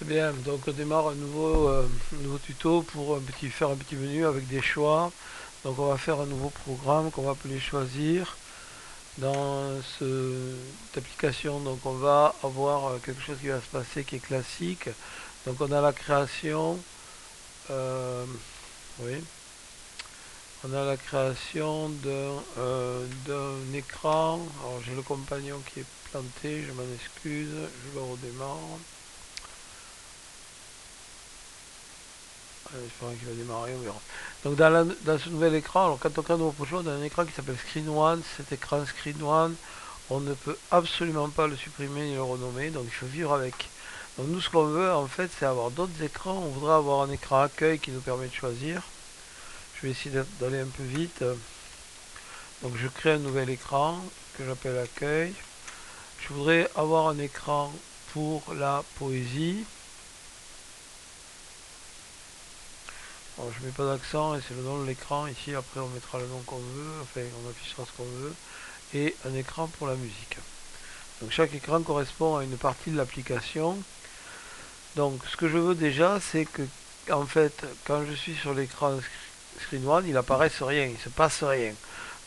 Très bien, donc on démarre nouveau tuto pour faire un petit menu avec des choix. Donc on va faire un nouveau programme qu'on va appeler choisir. Dans cette application, donc on va avoir quelque chose qui va se passer qui est classique. Donc on a la création, euh, oui, on a la création d'un écran. Alors j'ai le compagnon qui est planté, je m'en excuse, je le redémarre. J'espère qu'il va démarrer, on verra. Donc dans ce nouvel écran, alors quand on crée un nouveau projet, on a un écran qui s'appelle Screen One. Cet écran Screen One, on ne peut absolument pas le supprimer ni le renommer, donc il faut vivre avec. Donc nous ce qu'on veut en fait c'est avoir d'autres écrans. On voudrait avoir un écran accueil qui nous permet de choisir. Je vais essayer d'aller un peu vite. Donc je crée un nouvel écran que j'appelle accueil. Je voudrais avoir un écran pour la poésie. Alors, je mets pas d'accent et c'est le nom de l'écran. Ici, après, on mettra le nom qu'on veut. Enfin, on affichera ce qu'on veut. Et un écran pour la musique. Donc, chaque écran correspond à une partie de l'application. Donc, ce que je veux déjà, c'est que, en fait, quand je suis sur l'écran Screen One, il apparaisse rien, il se passe rien.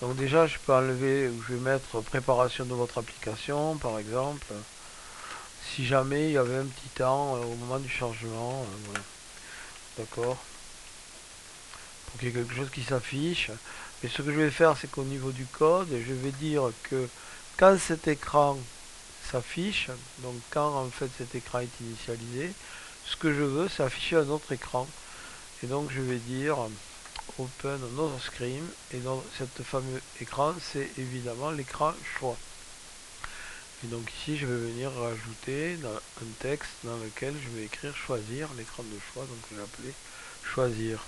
Donc, déjà, je peux enlever, ou je vais mettre préparation de votre application, par exemple. Si jamais il y avait un petit temps au moment du chargement. Voilà. D'accord. Pour qu'il y ait quelque chose qui s'affiche. Mais ce que je vais faire, c'est qu'au niveau du code, je vais dire que quand cet écran s'affiche, donc quand en fait cet écran est initialisé, ce que je veux, c'est afficher un autre écran. Et donc je vais dire open another screen. Et donc cet fameux écran, c'est évidemment l'écran choix. Et donc ici, je vais venir rajouter un texte dans lequel je vais écrire choisir, l'écran de choix, donc je vais appeler choisir.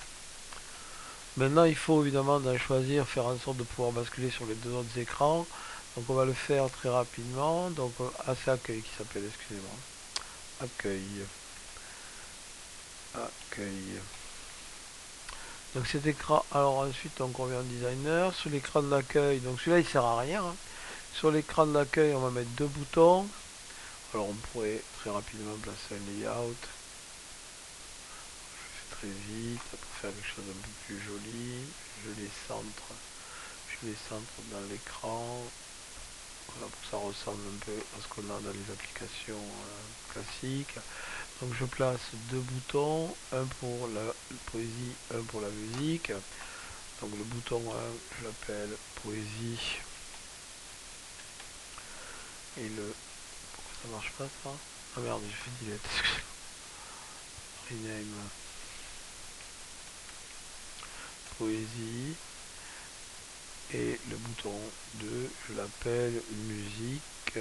Maintenant, il faut évidemment dans choisir faire en sorte de pouvoir basculer sur les deux autres écrans. Donc on va le faire très rapidement. Donc c'est accueil qui s'appelle, excusez-moi. Accueil. Accueil. Donc cet écran, alors ensuite on revient en designer. Sur l'écran d'accueil, donc celui-là il sert à rien. Hein. Sur l'écran d'accueil, on va mettre deux boutons. Alors on pourrait très rapidement placer un layout. Je fais très vite pour faire quelque chose d'un peu plus joli. Je les centre. Je les centre dans l'écran. Voilà, pour que ça ressemble un peu à ce qu'on a dans les applications classiques. Donc je place deux boutons, un pour la poésie, un pour la musique. Donc le bouton 1, je l'appelle poésie. Et le... Pourquoi ça marche pas ça? Ah merde, j'ai fait delete, excusez-moi. Rename poésie. Et le bouton 2, je l'appelle musique.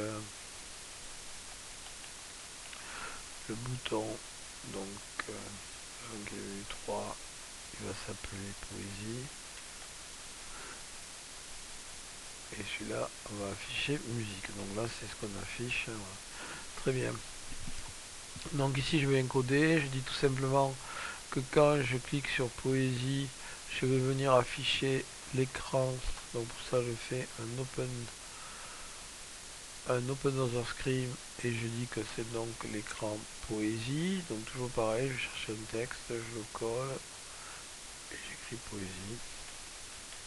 Le bouton, donc, 3, il va s'appeler poésie. Et celui-là, on va afficher musique. Donc là, c'est ce qu'on affiche. Voilà. Très bien. Donc ici, je vais encoder. Je dis tout simplement que quand je clique sur poésie, je vais venir afficher l'écran. Donc pour ça, je fais un open other screen et je dis que c'est donc l'écran poésie. Donc toujours pareil, je cherche un texte, je le colle et j'écris poésie.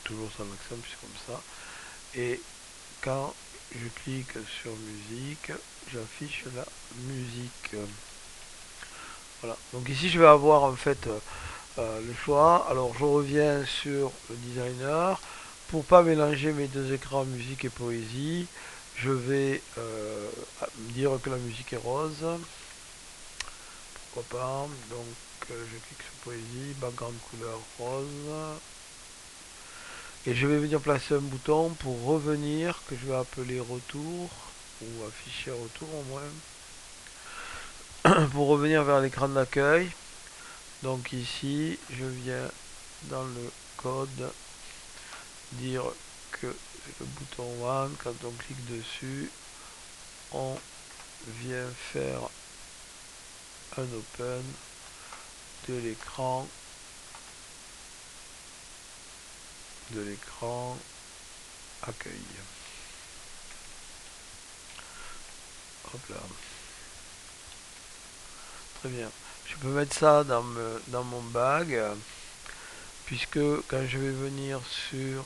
Toujours sans accent, puis c'est comme ça. Et quand je clique sur musique, j'affiche la musique. Voilà. Donc ici je vais avoir en fait le choix. Alors je reviens sur le designer. Pour pas mélanger mes deux écrans musique et poésie, je vais dire que la musique est rose. Pourquoi pas. Donc je clique sur poésie, background couleur rose. Et je vais venir placer un bouton pour revenir que je vais appeler retour ou afficher retour au moins pour revenir vers l'écran d'accueil. Donc ici je viens dans le code dire que le bouton one, quand on clique dessus, on vient faire un open de l'écran accueil. Hop là. très bien. Je peux mettre ça dans mon bag, puisque quand je vais venir sur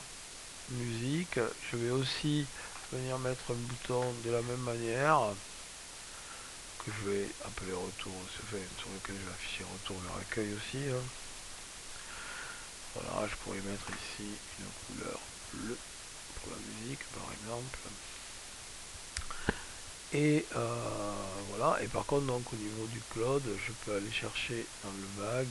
musique, je vais aussi venir mettre un bouton de la même manière que je vais appeler retour, sur lequel je vais afficher retour vers accueil aussi, hein. Voilà, je pourrais mettre ici une couleur bleue pour la musique par exemple. Et voilà, et par contre donc au niveau du cloud, je peux aller chercher dans le bag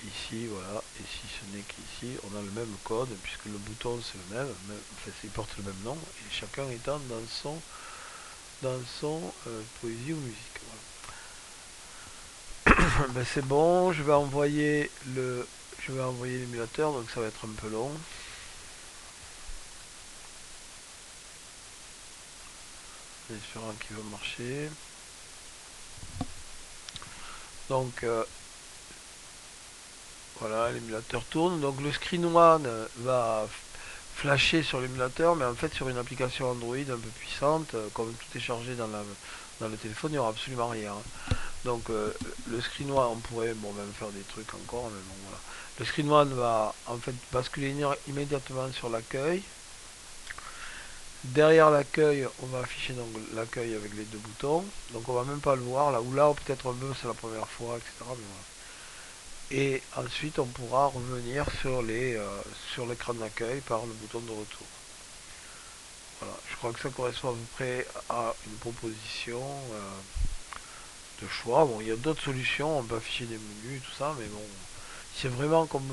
ici, voilà, et si ce n'est qu'ici, on a le même code, puisque le bouton c'est le même, enfin il porte le même nom, et chacun étant dans son poésie ou musique. Voilà. Ben, c'est bon, je vais envoyer l'émulateur, donc ça va être un peu long. En espérant qu'il va marcher. Donc voilà, l'émulateur tourne. Donc le Screen One va flasher sur l'émulateur, mais en fait sur une application Android un peu puissante, comme tout est chargé dans le téléphone, il n'y aura absolument rien. Donc le Screen One, on pourrait même faire des trucs encore, mais bon voilà. Le Screen One va en fait basculer immédiatement sur l'accueil. Derrière l'accueil, on va afficher donc l'accueil avec les deux boutons. Donc on va même pas le voir là, ou là peut-être un peu c'est la première fois, etc. Mais voilà. Et ensuite on pourra revenir sur l'écran d'accueil par le bouton de retour. Voilà, je crois que ça correspond à peu près à une proposition de choix. Bon, il y a d'autres solutions, on peut afficher des menus et tout ça, mais bon, c'est vraiment comme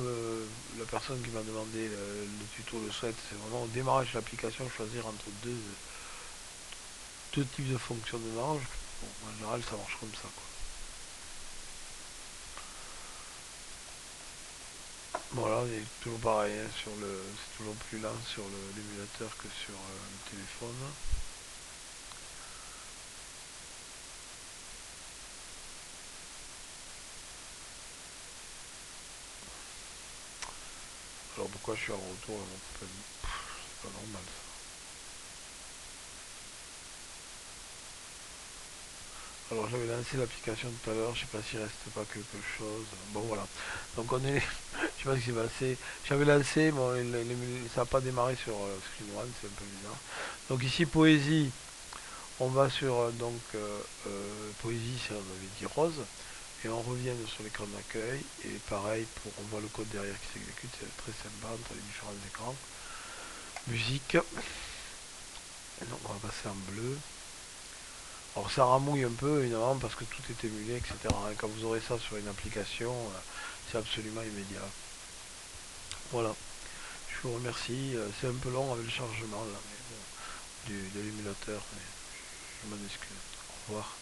la personne qui m'a demandé le tuto le souhaite, c'est vraiment au démarrage de l'application choisir entre deux types de fonctionnement. Bon, en général, ça marche comme ça, quoi. Voilà, c'est toujours pareil, hein, c'est toujours plus lent sur l'émulateur que sur le téléphone. Alors pourquoi je suis en retour à mon compagnie? C'est pas normal ça. Alors j'avais lancé l'application tout à l'heure, je sais pas s'il reste pas quelque chose. Bon voilà. Donc on est. Je sais pas ce qui s'est passé. J'avais lancé, bon, ça n'a pas démarré sur Screen One, c'est un peu bizarre. Donc ici poésie, on va sur poésie, on avait dit rose. Et on revient sur l'écran d'accueil. Et pareil, on voit le code derrière qui s'exécute, c'est très sympa entre les différents écrans. Musique. Et donc on va passer en bleu. Alors ça ramouille un peu évidemment parce que tout est émulé, etc. Et quand vous aurez ça sur une application, c'est absolument immédiat. Voilà, je vous remercie. C'est un peu long avec le chargement là, mais bon, de l'émulateur, mais je m'en excuse. Au revoir.